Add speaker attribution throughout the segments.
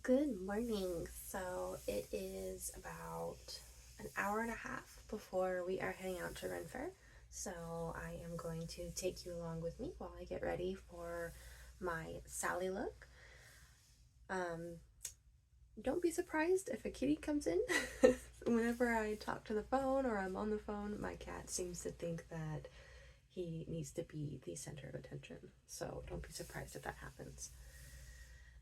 Speaker 1: Good morning. So it is about an hour and a half before we are heading out to Ren Faire. So I am going to take you along with me while I get ready for my Sally look. Don't be surprised if a kitty comes in. Whenever I talk to the phone or I'm on the phone, my cat seems to think that he needs to be the center of attention. So don't be surprised if that happens.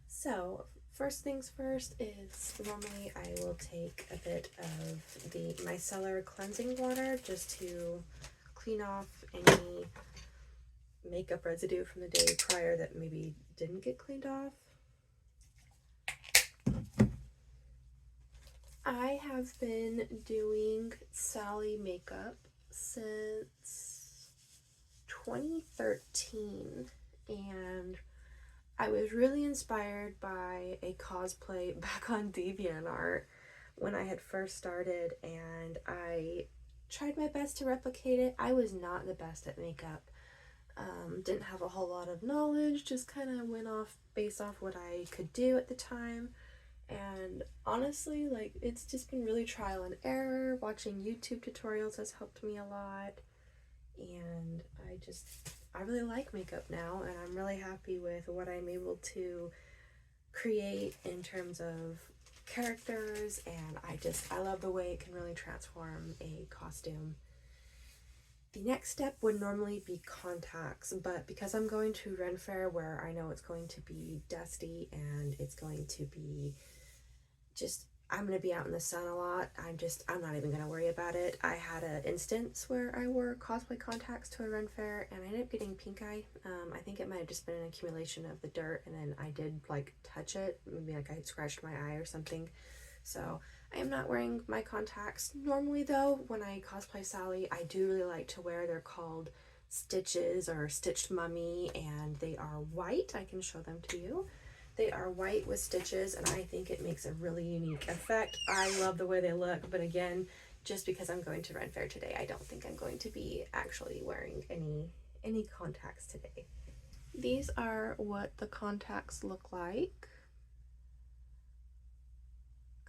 Speaker 1: So first things first is normally I will take a bit of the micellar cleansing water just to clean off any makeup residue from the day prior that maybe didn't get cleaned off. I have been doing Sally makeup since 2013, and I was really inspired by a cosplay back on DeviantArt when I had first started, and I tried my best to replicate it. I was not the best at makeup. Didn't have a whole lot of knowledge, just kind of went off based off what I could do at the time. And honestly, like, it's just been really trial and error. Watching YouTube tutorials has helped me a lot. And I really like makeup now, and I'm really happy with what I'm able to create in terms of characters, and I love the way it can really transform a costume. The next step would normally be contacts, but because I'm going to Ren Faire where I know it's going to be dusty and it's going to be I'm going to be out in the sun a lot. I'm not even going to worry about it. I had an instance where I wore cosplay contacts to a Ren Faire and I ended up getting pink eye. I think it might have just been an accumulation of the dirt, and then I did like touch it. Maybe like I had scratched my eye or something. So I am not wearing my contacts. Normally though, when I cosplay Sally, I do really like to wear, they're called Stitches or Stitched Mummy, and they are white. I can show them to you. They are white with stitches, and I think it makes a really unique effect. I love the way they look, but again, just because I'm going to Ren Faire today, I don't think I'm going to be actually wearing any contacts today. These are what the contacts look like.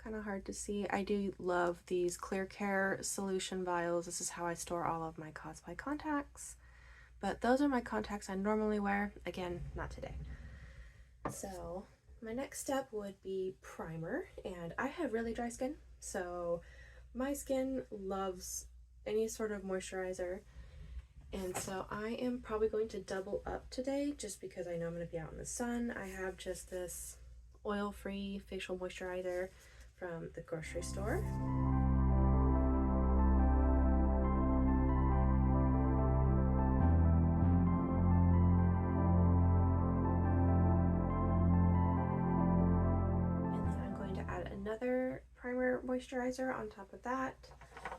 Speaker 1: Kind of hard to see. I do love these Clear Care solution vials. This is how I store all of my cosplay contacts. But those are my contacts I normally wear. Again, not today. So my next step would be primer, and I have really dry skin, so my skin loves any sort of moisturizer, and so I am probably going to double up today just because I know I'm going to be out in the sun. I have just this oil-free facial moisturizer from the grocery store. Another primer moisturizer on top of that.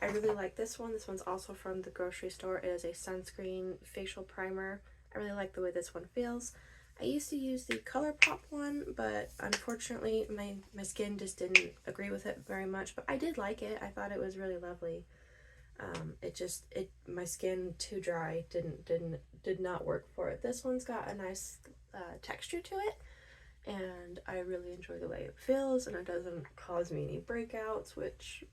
Speaker 1: I really like this one. This one's also from the grocery store. It is a sunscreen facial primer. I really like the way this one feels. I used to use the Colourpop one, but unfortunately my skin just didn't agree with it very much, but I did like it. I thought it was really lovely. My skin too dry did not work for it. This one's got a nice texture to it, and I really enjoy the way it feels, and it doesn't cause me any breakouts, which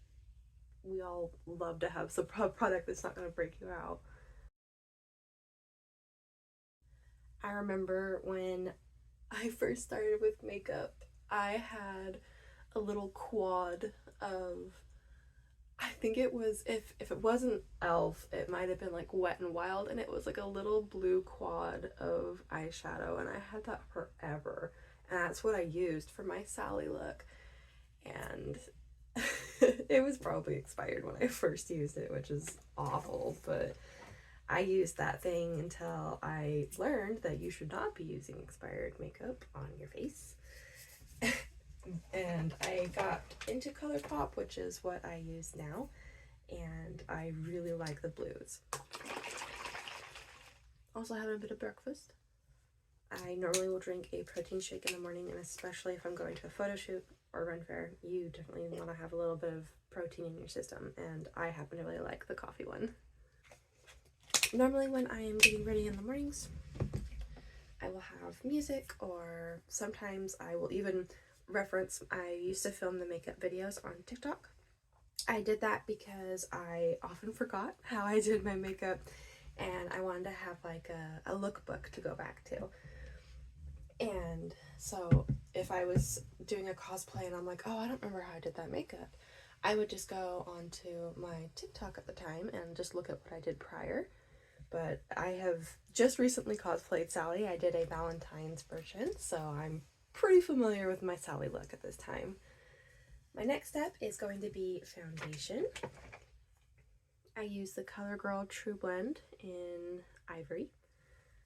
Speaker 1: we all love to have some product that's not going to break you out. I remember when I first started with makeup, I had a little quad of, I think it was, if it wasn't e.l.f., it might have been like Wet n Wild, and it was like a little blue quad of eyeshadow, and I had that forever. And that's what I used for my Sally look, and it was probably expired when I first used it, which is awful, but I used that thing until I learned that you should not be using expired makeup on your face. And I got into Colourpop, which is what I use now, and I really like the blues. Also having a bit of breakfast. I normally will drink a protein shake in the morning, and especially if I'm going to a photo shoot or Ren Faire, you definitely want to have a little bit of protein in your system, and I happen to really like the coffee one. Normally when I am getting ready in the mornings, I will have music, or sometimes I will even reference, I used to film the makeup videos on TikTok. I did that because I often forgot how I did my makeup, and I wanted to have like a lookbook to go back to. And so if I was doing a cosplay and I'm like, oh, I don't remember how I did that makeup, I would just go onto my TikTok at the time and just look at what I did prior. But I have just recently cosplayed Sally. I did a Valentine's version, so I'm pretty familiar with my Sally look at this time. My next step is going to be foundation. I use the Covergirl Trublend in Ivory.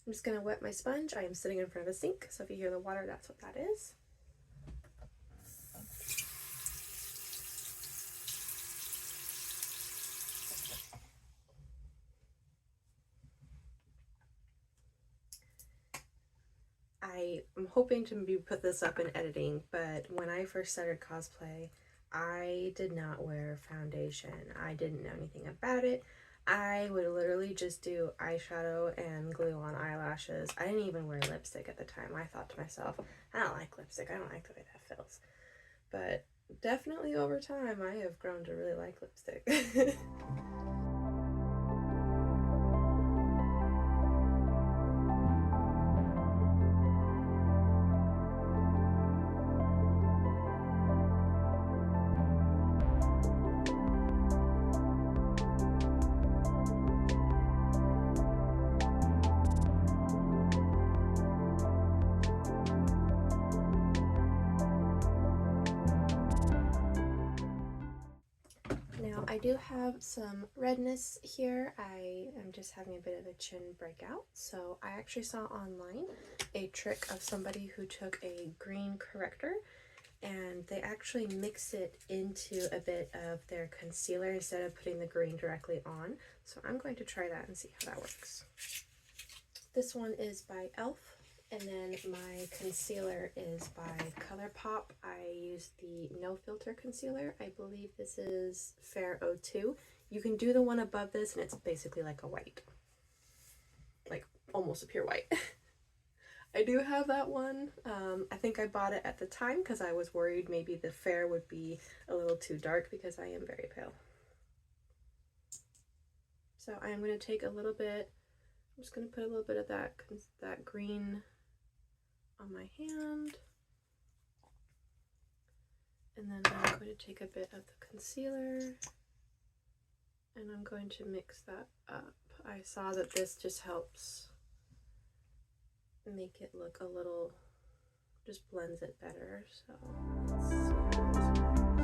Speaker 1: I'm just going to wet my sponge. I am sitting in front of a sink, so if you hear the water, that's what that is. I am hoping to maybe put this up in editing, but when I first started cosplay, I did not wear foundation. I didn't know anything about it. I would literally just do eyeshadow and glue on eyelashes. I didn't even wear lipstick at the time. I thought to myself, I don't like lipstick. I don't like the way that feels. But definitely over time, I have grown to really like lipstick. I do have some redness here. I am just having a bit of a chin breakout. So I actually saw online a trick of somebody who took a green corrector and they actually mix it into a bit of their concealer instead of putting the green directly on. So I'm going to try that and see how that works. This one is by e.l.f. And then my concealer is by Colourpop. I use the No Filter concealer. I believe this is Fair 02. You can do the one above this and it's basically like a white. Like almost a pure white. I do have that one. I think I bought it at the time because I was worried maybe the Fair would be a little too dark because I am very pale. So I am going to take a little bit, I'm just going to put a little bit of that green on my hand, and then I'm going to take a bit of the concealer and I'm going to mix that up. I saw that this just helps make it look a little, just blends it better. So let's see how this works.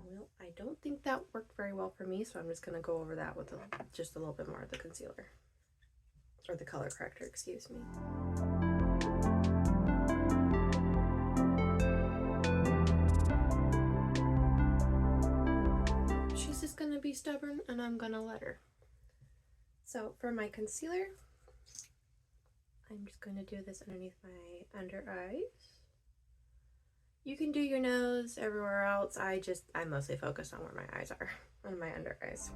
Speaker 1: Well, I don't think that worked very well for me, so I'm just going to go over that with just a little bit more of the concealer. Or the color corrector, excuse me. She's just gonna be stubborn and I'm gonna let her. So for my concealer, I'm just gonna do this underneath my under eyes. You can do your nose everywhere else. I mostly focus on where my eyes are, on my under eyes.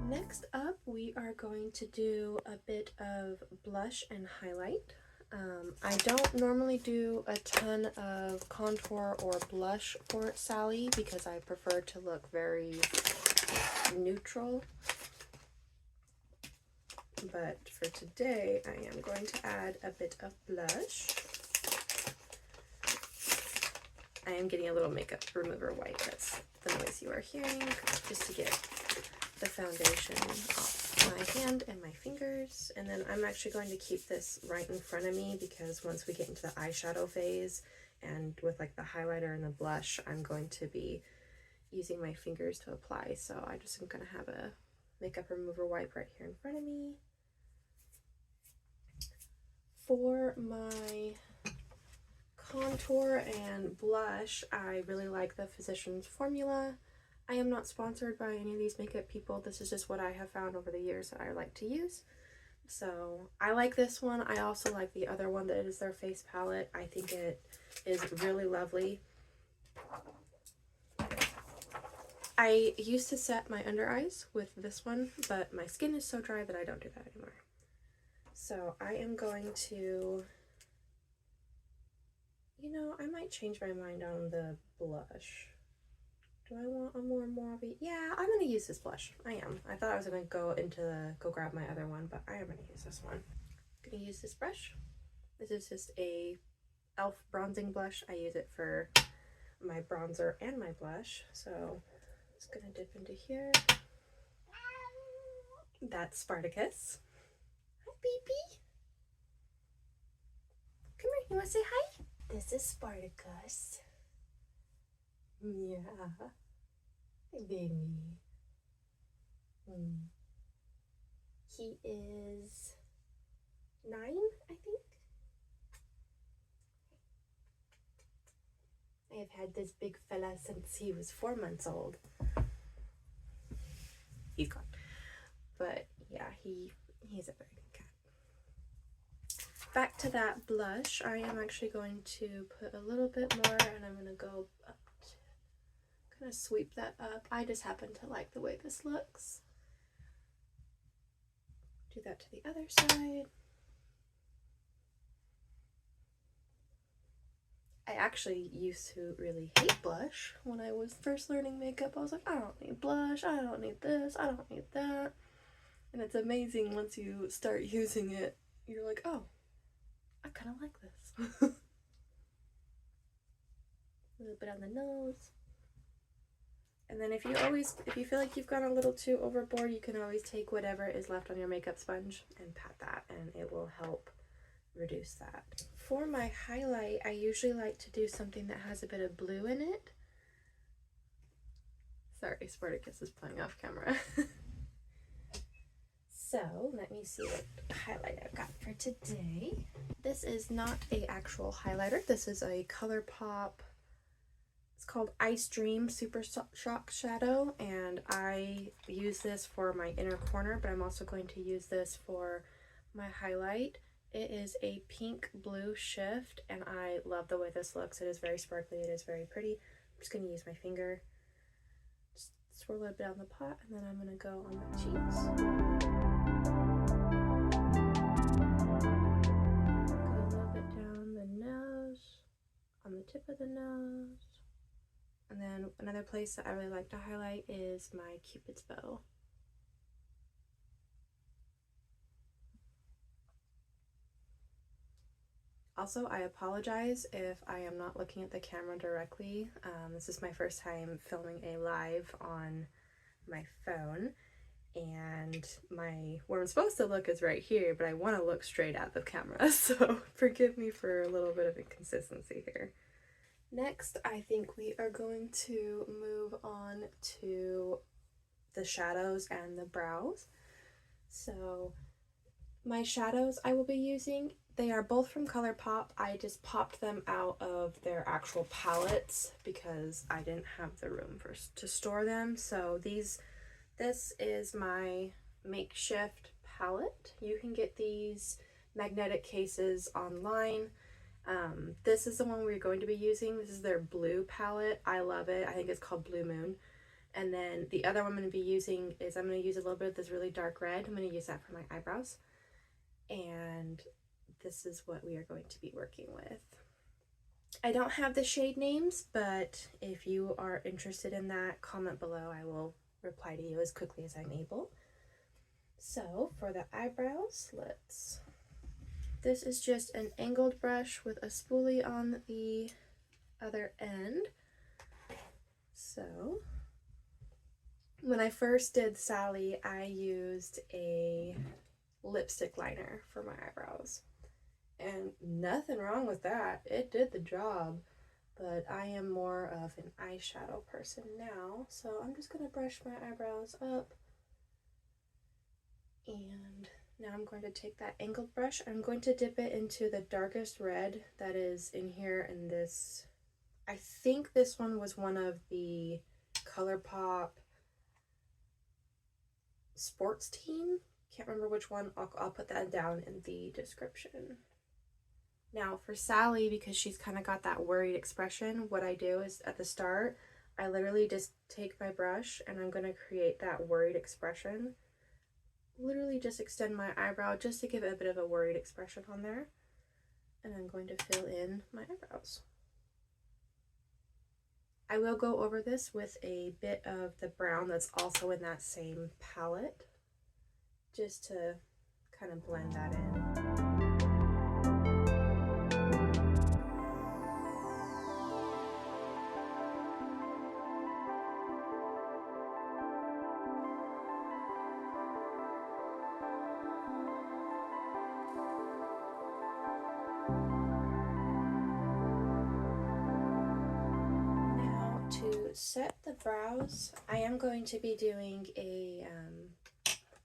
Speaker 1: Next up, we are going to do a bit of blush and highlight. I don't normally do a ton of contour or blush for Sally because I prefer to look very neutral. But for today, I am going to add a bit of blush. I am getting a little makeup remover wipe. That's the noise you are hearing, just to get the foundation off my hand and my fingers. And then I'm actually going to keep this right in front of me because once we get into the eyeshadow phase and with like the highlighter and the blush, I'm going to be using my fingers to apply. So I just am going to have a makeup remover wipe right here in front of me. For my contour and blush, I really like the Physicians Formula. I am not sponsored by any of these makeup people. This is just what I have found over the years that I like to use. So I like this one. I also like the other one that is their face palette. I think it is really lovely. I used to set my under eyes with this one, but my skin is so dry that I don't do that anymore. So I am going to, you know, I might change my mind on the blush. Do I want a more mauve-y? Yeah, I'm gonna use this blush. I am. I thought I was gonna go grab my other one, but I am gonna use this one. I'm gonna use this brush. This is just a e.l.f. bronzing blush. I use it for my bronzer and my blush. So I'm just gonna dip into here. That's Spartacus. Hi, baby. Come here. You wanna say hi? This is Spartacus. Yeah. Hi, baby. He is 9, I think. I have had this big fella since he was 4 months old. He's gone. But yeah, he's a very good cat. Back to that blush, I am actually going to put a little bit more, and I'm going to go up to kind of sweep that up. I just happen to like the way this looks. Do that to the other side. I actually used to really hate blush when I was first learning makeup. I was like, I don't need blush, I don't need this, I don't need that. And it's amazing once you start using it, you're like, oh, I kind of like this. A little bit on the nose. And then if you feel like you've gone a little too overboard, you can always take whatever is left on your makeup sponge and pat that, and it will help reduce that. For my highlight, I usually like to do something that has a bit of blue in it. Sorry, Spartacus is playing off camera. So let me see what highlight I've got for today. This is not an actual highlighter. This is a Colourpop. It's called Ice Dream Super Shock Shadow, and I use this for my inner corner, but I'm also going to use this for my highlight. It is a pink blue shift, and I love the way this looks. It is very sparkly. It is very pretty. I'm just going to use my finger. Just swirl it a bit on the pot, and then I'm going to go on my cheeks. Go a little bit down the nose, on the tip of the nose. And then another place that I really like to highlight is my Cupid's bow. Also, I apologize if I am not looking at the camera directly. This is my first time filming a live on my phone, and where I'm supposed to look is right here, but I want to look straight at the camera, so forgive me for a little bit of inconsistency here. Next, I think we are going to move on to the shadows and the brows. So my shadows I will be using, they are both from Colourpop. I just popped them out of their actual palettes because I didn't have the room to store them. So this is my makeshift palette. You can get these magnetic cases online. This is the one we're going to be using. This is their blue palette. I love it. I think it's called Blue Moon. And then the other one I'm going to be using is, I'm going to use a little bit of this really dark red. I'm going to use that for my eyebrows. And this is what we are going to be working with. I don't have the shade names, but if you are interested in that, comment below. I will reply to you as quickly as I'm able. So for the eyebrows, this is just an angled brush with a spoolie on the other end. So when I first did Sally, I used a lipstick liner for my eyebrows. And nothing wrong with that. It did the job. But I am more of an eyeshadow person now. So I'm just going to brush my eyebrows up. And now I'm going to take that angled brush. I'm going to dip it into the darkest red that is in here in this. I think this one was one of the Colourpop sports team Can't remember which one. I'll put that down in the description. Now for Sally, because she's kind of got that worried expression, what I do is at the start, I literally just take my brush and I'm going to create that worried expression. Literally just extend my eyebrow just to give it a bit of a worried expression on there. And I'm going to fill in my eyebrows. I will go over this with a bit of the brown that's also in that same palette, just to kind of blend that in. Set the brows, I am going to be doing a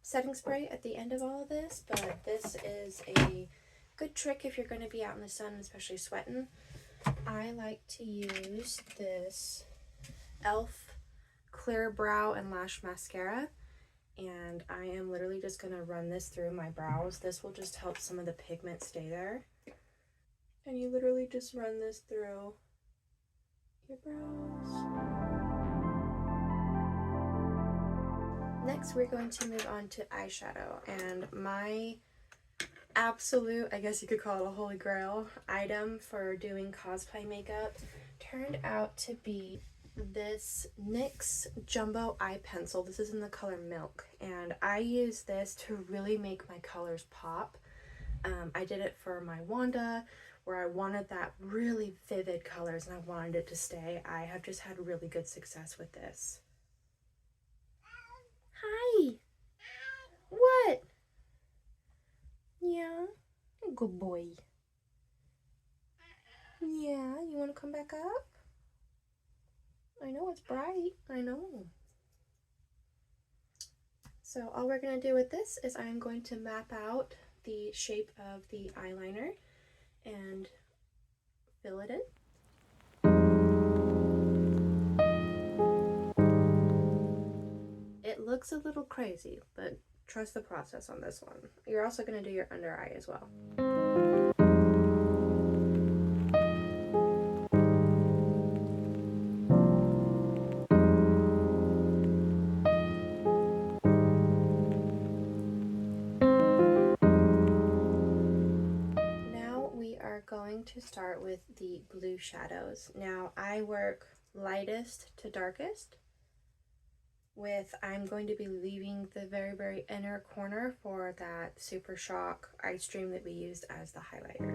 Speaker 1: setting spray at the end of all of this, but this is a good trick if you're going to be out in the sun, especially sweating. I like to use this e.l.f. Clear Brow and Lash Mascara, and I am literally just going to run this through my brows. This will just help some of the pigment stay there. And you literally just run this through your brows. Next, we're going to move on to eyeshadow, and my absolute, I guess you could call it a holy grail item for doing cosplay makeup turned out to be this NYX Jumbo Eye Pencil. This is in the color Milk, and I use this to really make my colors pop. I did it for my Wanda, where I wanted that really vivid colors and I wanted it to stay. I have just had really good success with this. Hi. What? Yeah. Good boy. Yeah, you want to come back up? I know it's bright. I know. So all we're going to do with this is I'm going to map out the shape of the eyeliner and fill it in. It looks a little crazy, but trust the process on this one. You're also going to do your under eye as well. Now we are going to start with the blue shadows. Now I work lightest to darkest. I'm going to be leaving the very inner corner for that Super Shock Eye Stream that we used as the highlighter.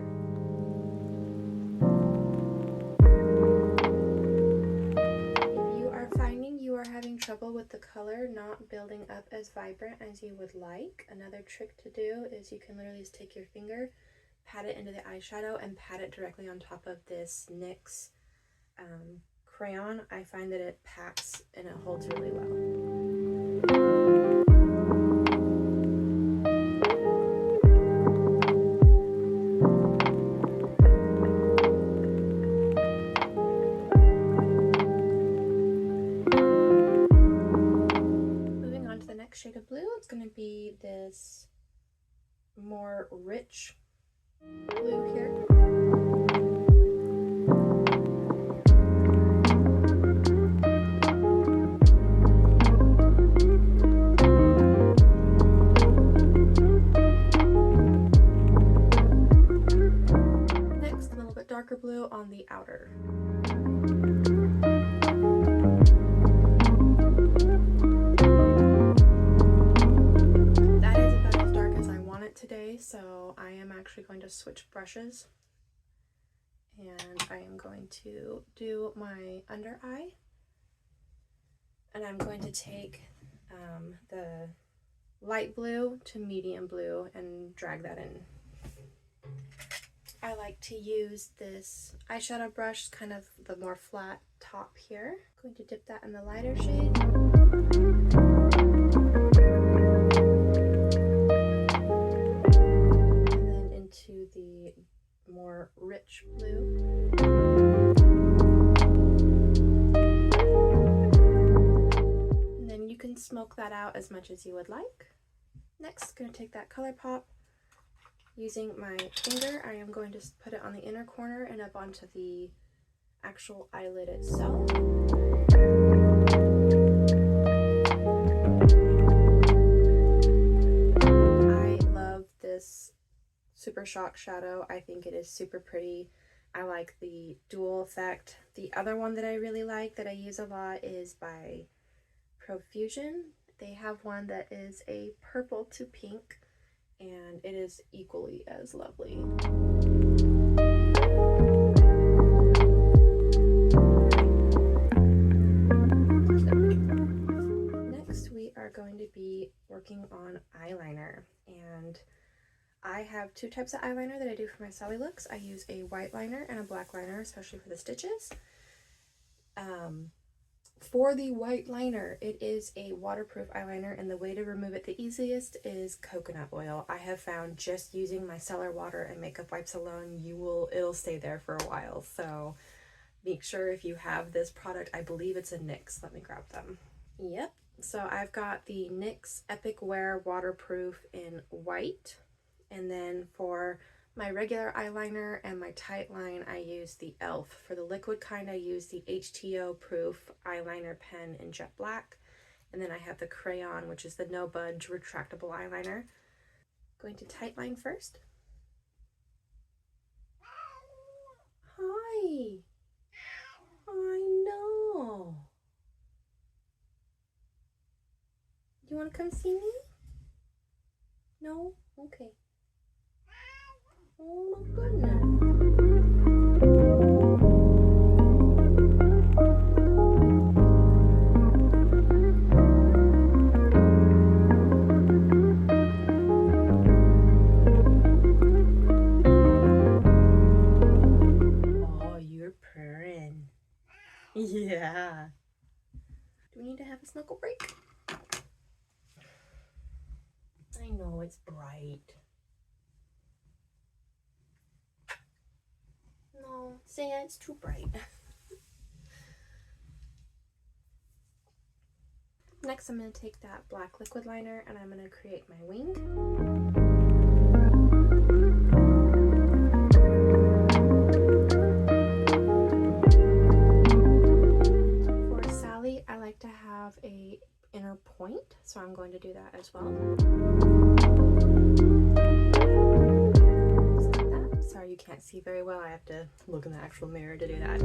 Speaker 1: If you are finding you are having trouble with the color not building up as vibrant as you would like, another trick to do is you can literally just take your finger, pat it into the eyeshadow, and pat it directly on top of this NYX crayon. I find that it packs and it holds really well. Moving on to the next shade of blue, it's going to be this more rich blue here. Darker blue on the outer. That is about as dark as I want it today, so I am actually going to switch brushes and I am going to do my under eye, and I'm going to take the light blue to medium blue and drag that in. I like to use this eyeshadow brush, kind of the more flat top here. I'm going to dip that in the lighter shade. And then into the more rich blue. And then you can smoke that out as much as you would like. Next, I'm going to take that Colourpop. Using my finger, I am going to put it on the inner corner and up onto the actual eyelid itself. I love this Super Shock shadow. I think it is super pretty. I like the dual effect. The other one that I really like that I use a lot is by Profusion. They have one that is a purple to pink, and it is equally as lovely. Next, we are going to be working on eyeliner, and I have two types of eyeliner that I do for my Sally looks. I use a white liner and a black liner, especially for the stitches. For the white liner, it is a waterproof eyeliner, and the way to remove it the easiest is coconut oil. I have found just using micellar water and makeup wipes alone, it'll stay there for a while. So make sure if you have this product, I believe it's a NYX. Let me grab them. Yep. So I've got the NYX Epic Wear waterproof in white, and then for my regular eyeliner and my tight line, I use the e.l.f. For the liquid kind, I use the HTO proof eyeliner pen in jet black. And then I have the Crayon, which is the no budge retractable eyeliner. Going to tight line first. Hi. I know. You want to come see me? No? Okay. Oh my goodness. Oh, you're purring. Yeah. Do we need to have a snuggle break? I know it's bright. No, say it's too bright. Next, I'm going to take that black liquid liner and I'm going to create my wing. For Sally, I like to have a inner point, so I'm going to do that as well. Sorry you can't see very well, I have to look in the actual mirror to do that.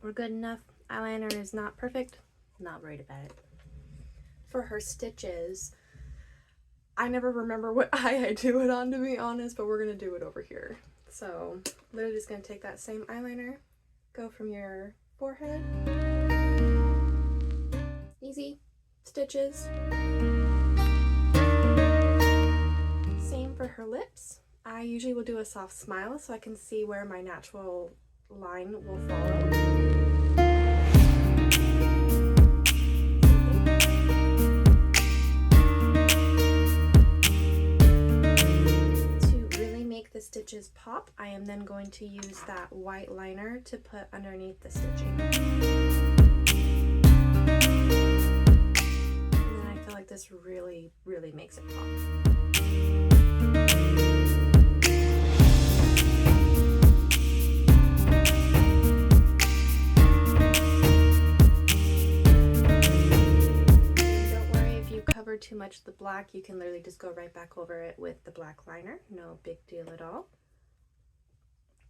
Speaker 1: We're good enough. Eyeliner is not perfect. Not worried about it. For her stitches, I never remember what eye I do it on, to be honest, but we're going to do it over here. So, literally just going to take that same eyeliner, go from your forehead. Easy. Stitches. Same for her lips. I usually will do a soft smile so I can see where my natural line will follow. To really make the stitches pop, I am then going to use that white liner to put underneath the stitching. And then I feel like this really, really makes it pop. Too much of the black, you can literally just go right back over it with the black liner. No big deal at all.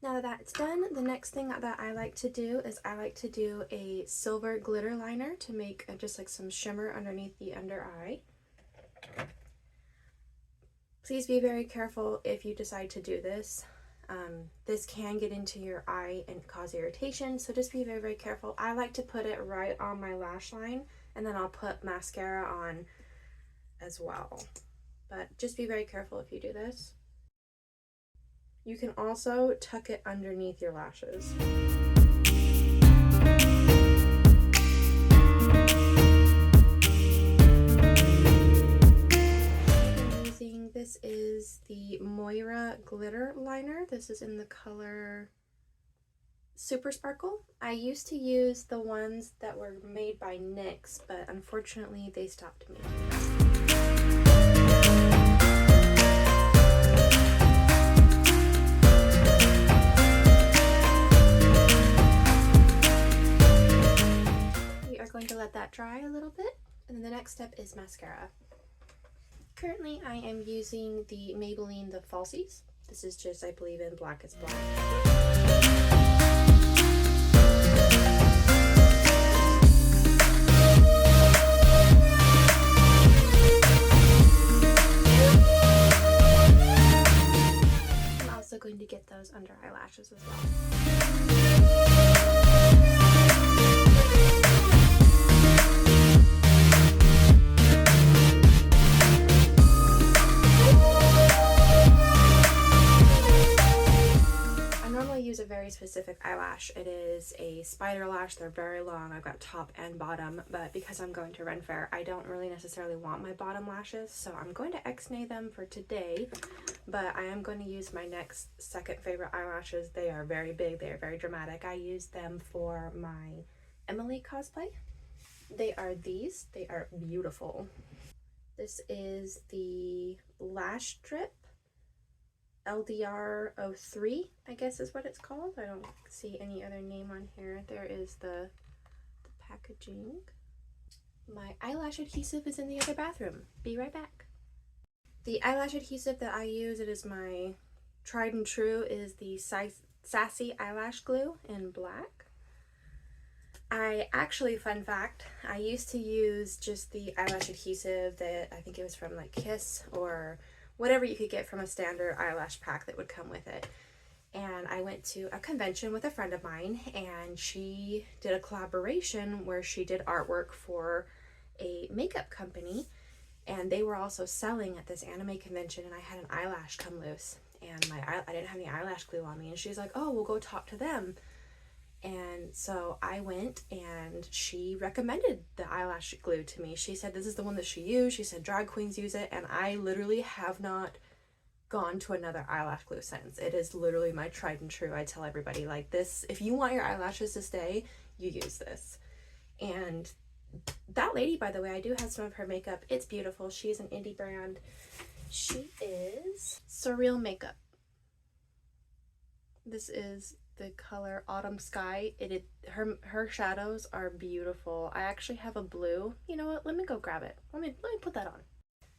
Speaker 1: Now that that's done, the next thing that I like to do is I like to do a silver glitter liner to make just like some shimmer underneath the under eye. Please be very careful if you decide to do this. This can get into your eye and cause irritation, so just be very, very careful. I like to put it right on my lash line, and then I'll put mascara on as well. but just be very careful if you do this. You can also tuck it underneath your lashes. This is the Moira glitter liner. This is in the color Super Sparkle. I used to use the ones that were made by NYX, but unfortunately they stopped making them. We are going to let that dry a little bit, and then the next step is mascara. Currently, I am using the Maybelline The Falsies. This is just, I believe, in Black is Black. I'm also going to get those under eyelashes as well. Use a very specific eyelash. It is a spider lash. They're very long. I've got top and bottom, but because I'm going to Ren Faire, I don't really necessarily want my bottom lashes, so I'm going to X-nay them for today, but I am going to use my next second favorite eyelashes. They are very big. They are very dramatic. I use them for my Emily cosplay. They are these. They are beautiful. This is the Lash Drip LDR 03, I guess is what it's called. I don't see any other name on here. There is the packaging. My eyelash adhesive is in the other bathroom. Be right back. The eyelash adhesive that I use, it is my tried and true, is the Sassi eyelash glue in black. I actually, fun fact, I used to use just the eyelash adhesive that I think it was from like Kiss or whatever you could get from a standard eyelash pack that would come with it. And I went to a convention with a friend of mine, and she did a collaboration where she did artwork for a makeup company, and they were also selling at this anime convention, and I had an eyelash come loose, and I didn't have any eyelash glue on me, and she's like, oh, we'll go talk to them. And so I went, and she recommended the eyelash glue to me. She said this is the one that she used. She said drag queens use it, and I literally have not gone to another eyelash glue since. It is literally my tried and true. I tell everybody, like, this, if you want your eyelashes to stay, you use this. And that lady, by the way, I do have some of her makeup. It's beautiful. She's an indie brand. She is Surreal Makeup. This is the color Autumn Sky. Her shadows are beautiful. I actually have a blue. You know what? Let me go grab it. Let me put that on.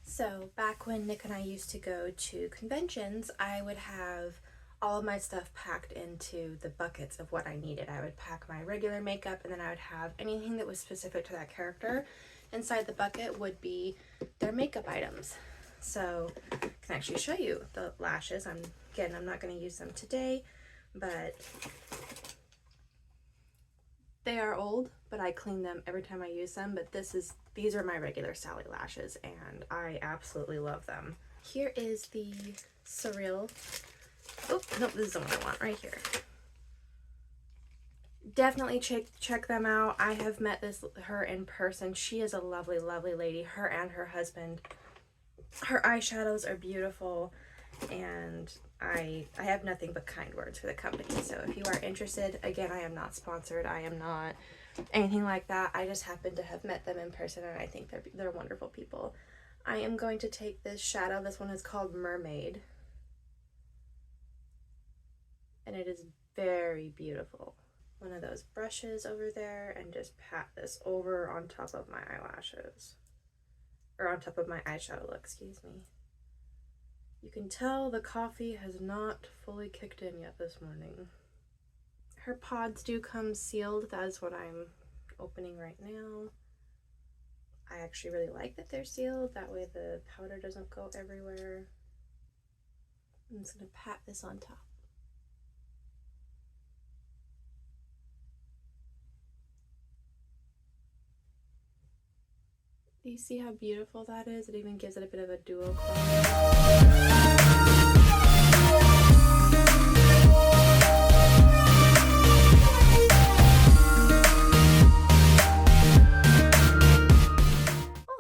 Speaker 1: So back when Nick and I used to go to conventions, I would have all of my stuff packed into the buckets of what I needed. I would pack my regular makeup, and then I would have anything that was specific to that character. Inside the bucket would be their makeup items. So I can actually show you the lashes. I'm not going to use them today, but they are old, but I clean them every time I use them. But these are my regular Sally lashes, and I absolutely love them. Here is the Surreal. Oh, no, this is the one I want right here. Definitely check them out. I have met her in person. She is a lovely, lovely lady. Her and her husband. Her eyeshadows are beautiful, and I have nothing but kind words for the company. So if you are interested, again, I am not sponsored. I am not anything like that. I just happen to have met them in person, and I think they're wonderful people. I am going to take this shadow. This one is called Mermaid, and it is very beautiful. One of those brushes over there, and just pat this over on top of my eyelashes, or on top of my eyeshadow look, excuse me. You can tell the coffee has not fully kicked in yet this morning. Her pods do come sealed. That is what I'm opening right now. I actually really like that they're sealed. That way the powder doesn't go everywhere. I'm just going to pat this on top. You see how beautiful that is? It even gives it a bit of a duochrome.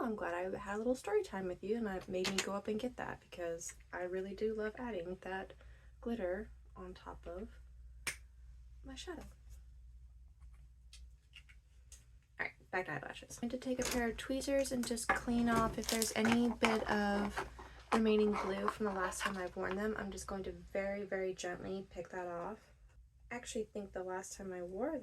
Speaker 1: I'm glad I had a little story time with you and it made me go up and get that, because I really do love adding that glitter on top of my shadow. Alright, back to eyelashes. I'm going to take a pair of tweezers and just clean off if there's any bit of remaining glue from the last time I've worn them. I'm just going to very, very gently pick that off. I actually think the last time I wore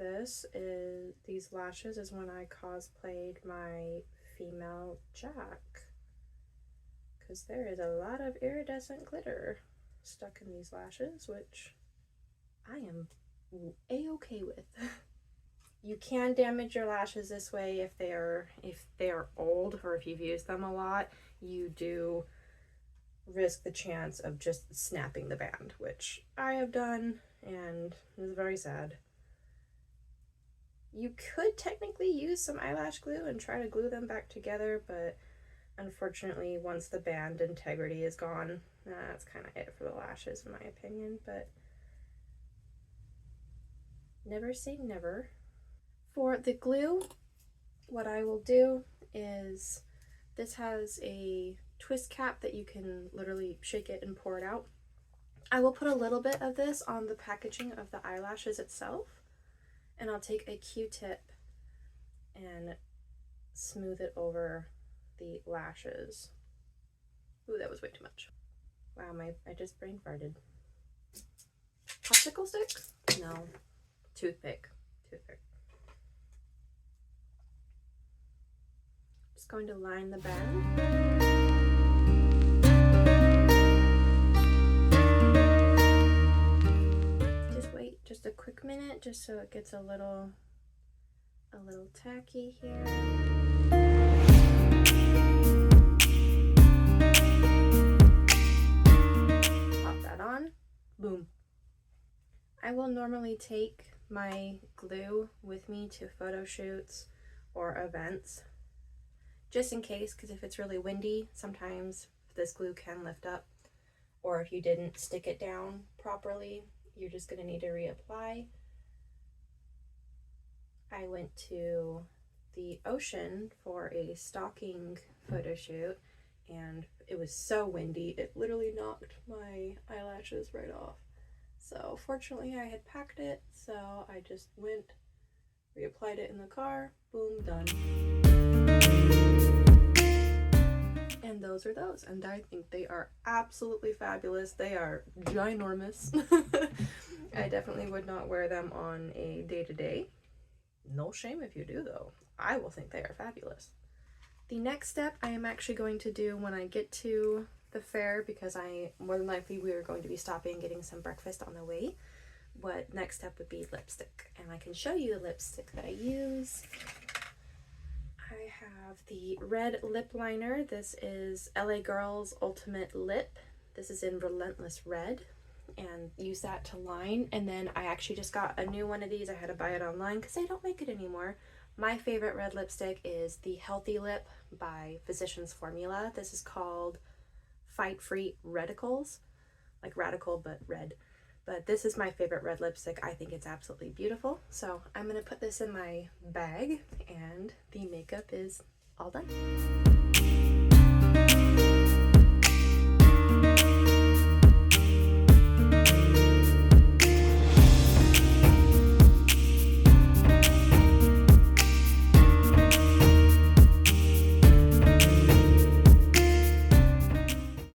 Speaker 1: these lashes is when I cosplayed my female Jack, because there is a lot of iridescent glitter stuck in these lashes, which I am a-okay with. You can damage your lashes this way if they are old, or if you've used them a lot. You do risk the chance of just snapping the band, which I have done, and it was very sad. You could technically use some eyelash glue and try to glue them back together, but unfortunately, once the band integrity is gone, that's kind of it for the lashes in my opinion, but never say never. For the glue, what I will do is, this has a twist cap that you can literally shake it and pour it out. I will put a little bit of this on the packaging of the eyelashes itself, and I'll take a Q-tip and smooth it over the lashes. Ooh, that was way too much. Wow, I just brain farted. Popsicle stick? No. Toothpick. Just going to line the band. Just wait just a quick minute, just so it gets a little tacky here. Pop that on. Boom. I will normally take my glue with me to photo shoots or events, just in case, because if it's really windy, sometimes this glue can lift up, or if you didn't stick it down properly, you're just going to need to reapply. I went to the ocean for a stalking photo shoot, and it was so windy, it literally knocked my eyelashes right off. So fortunately I had packed it, so I just went, reapplied it in the car, boom, done. And those are those, and I think they are absolutely fabulous. They are ginormous. I definitely would not wear them on a day-to-day. No shame if you do though. I will think they are fabulous. The next step I am actually going to do when I get to the fair, because more than likely we are going to be stopping and getting some breakfast on the way. What next step would be lipstick, and I can show you the lipstick that I use. I have the red lip liner. This is LA Girl's Ultimate Lip. This is in Relentless Red, and use that to line. And then I actually just got a new one of these. I had to buy it online because they don't make it anymore. My favorite red lipstick is the Healthy Lip by Physicians Formula. This is called Fight Free Red-icals, like radical but red. But this is my favorite red lipstick. I think it's absolutely beautiful. So I'm going to put this in my bag, and the makeup is all done.